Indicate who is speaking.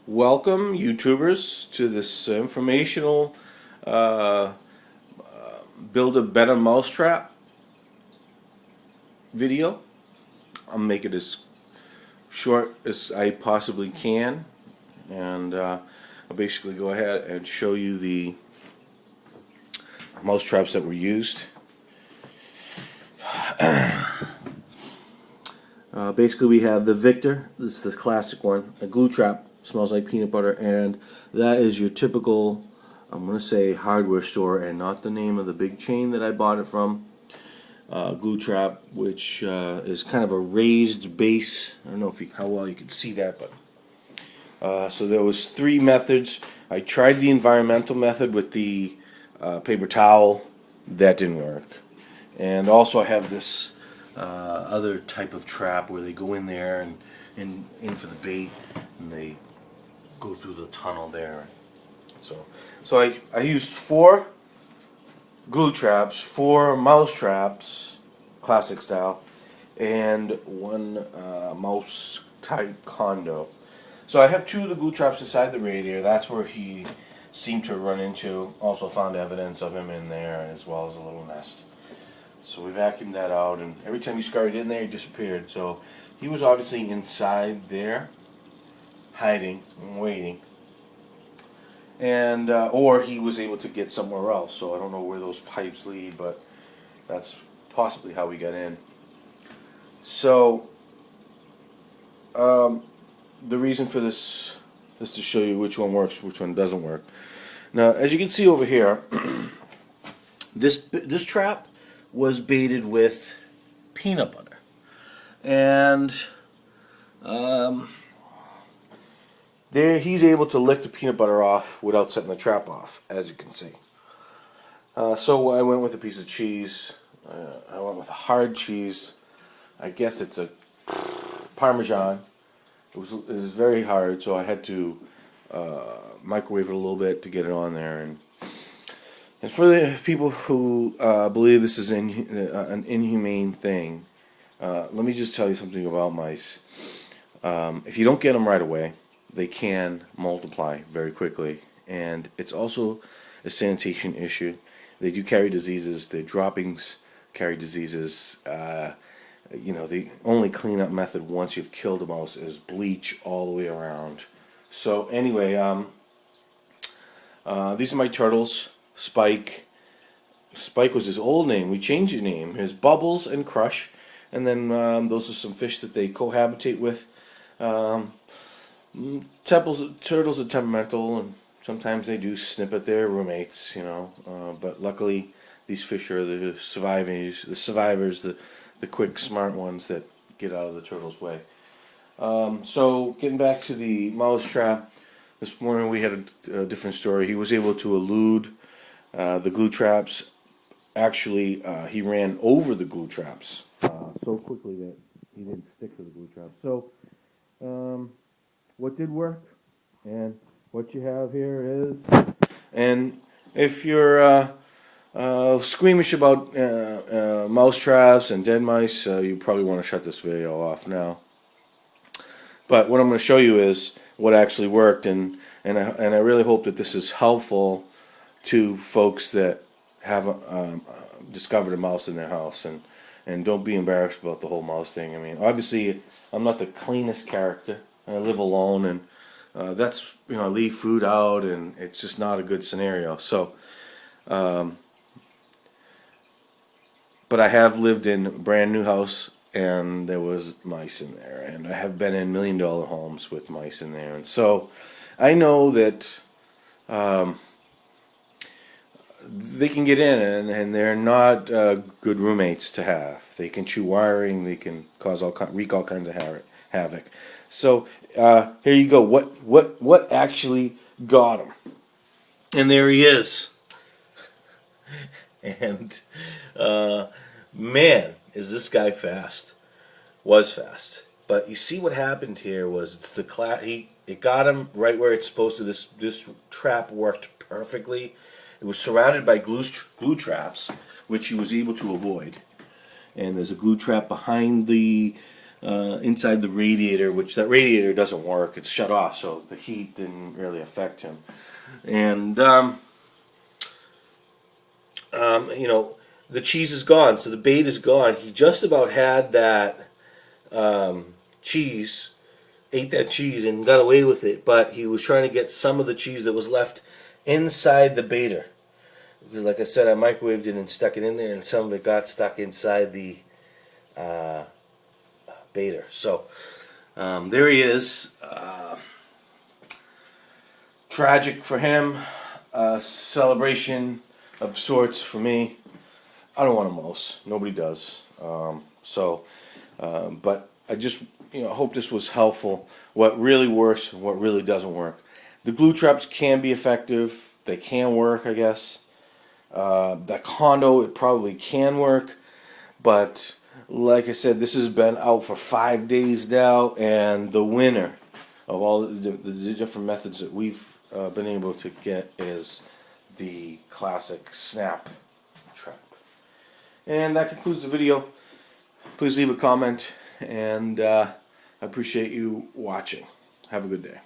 Speaker 1: Welcome, YouTubers, to this informational uh, build a better mousetrap video. I'll make it as short as I possibly can, and I'll basically go ahead and show you the mousetraps that were used. Basically, we have the Victor. This is the classic one. A glue trap. Smells like peanut butter, and that is your typical, I'm going to say, hardware store, and not the name of the big chain that I bought it from. Glue trap, which is kind of a raised base. I don't know how well you can see that, but so there was three methods. I tried the environmental method with the paper towel. That didn't work. And also I have this other type of trap where they go in there and in for the bait, and they go through the tunnel there. So I used 4 glue traps, 4 mouse traps, classic style, and 1 mouse type condo. So I have 2 of the glue traps inside the radiator. That's where he seemed to run into. Also found evidence of him in there, as well as a little nest. So we vacuumed that out, and every time he scurried in there, he disappeared. So he was obviously inside there, hiding and waiting, and or he was able to get somewhere else. So I don't know where those pipes lead, but that's possibly how we got in. So the reason for this is to show you which one works, which one doesn't work. Now, as you can see over here, this trap was baited with peanut butter, and there he's able to lick the peanut butter off without setting the trap off, as you can see. So I went with a piece of cheese. I went with a hard cheese. I guess it's a Parmesan. It was very hard, so I had to microwave it a little bit to get it on there. And for the people who believe this is an inhumane thing, let me just tell you something about mice. If you don't get them right away, they can multiply very quickly, and it's also a sanitation issue. They do carry diseases. Their droppings carry diseases. The only cleanup method once you've killed a mouse is bleach all the way around. So anyway, these are my turtles. Spike was his old name. We changed his name. His Bubbles and Crush, and then those are some fish that they cohabitate with. Turtles are temperamental, and sometimes they do snip at their roommates, but luckily these fish are the survivors, the quick, smart ones that get out of the turtle's way. So getting back to the mouse trap, this morning we had a different story. He was able to elude the glue traps. Actually, he ran over the glue traps so quickly that he didn't stick to the glue traps. So what did work, and what you have here is, and if you're squeamish about mouse traps and dead mice, you probably want to shut this video off now. But what I'm going to show you is what actually worked, and I really hope that this is helpful to folks that have discovered a mouse in their house, and don't be embarrassed about the whole mouse thing. I mean, obviously, I'm not the cleanest character. I live alone, and that's, I leave food out, and it's just not a good scenario. So, but I have lived in a brand new house, and there was mice in there, and I have been in $1 million homes with mice in there, and so I know that they can get in, and they're not good roommates to have. They can chew wiring. They can wreak all kinds of havoc. So here you go. What actually got him? And there he is. And man, is this guy fast? Was fast. But you see what happened here was it got him right where it's supposed to. This trap worked perfectly. It was surrounded by glue traps, which he was able to avoid. And there's a glue trap behind the inside the radiator, which that radiator doesn't work. It's shut off, so the heat didn't really affect him. And you know, the cheese is gone, so the bait is gone. He just about had that cheese, ate that cheese and got away with it, but he was trying to get some of the cheese that was left inside the baiter. Because like I said, I microwaved it and stuck it in there, and some of it got stuck inside the baiter. So there he is. Tragic for him. Celebration of sorts for me. I don't want a mouse. Nobody does. But I just hope this was helpful. What really works and what really doesn't work. The glue traps can be effective. They can work, I guess. That condo, it probably can work. But like I said, this has been out for 5 days now, and the winner of all the different methods that we've been able to get is the classic snap trap. And that concludes the video. Please leave a comment, and I appreciate you watching. Have a good day.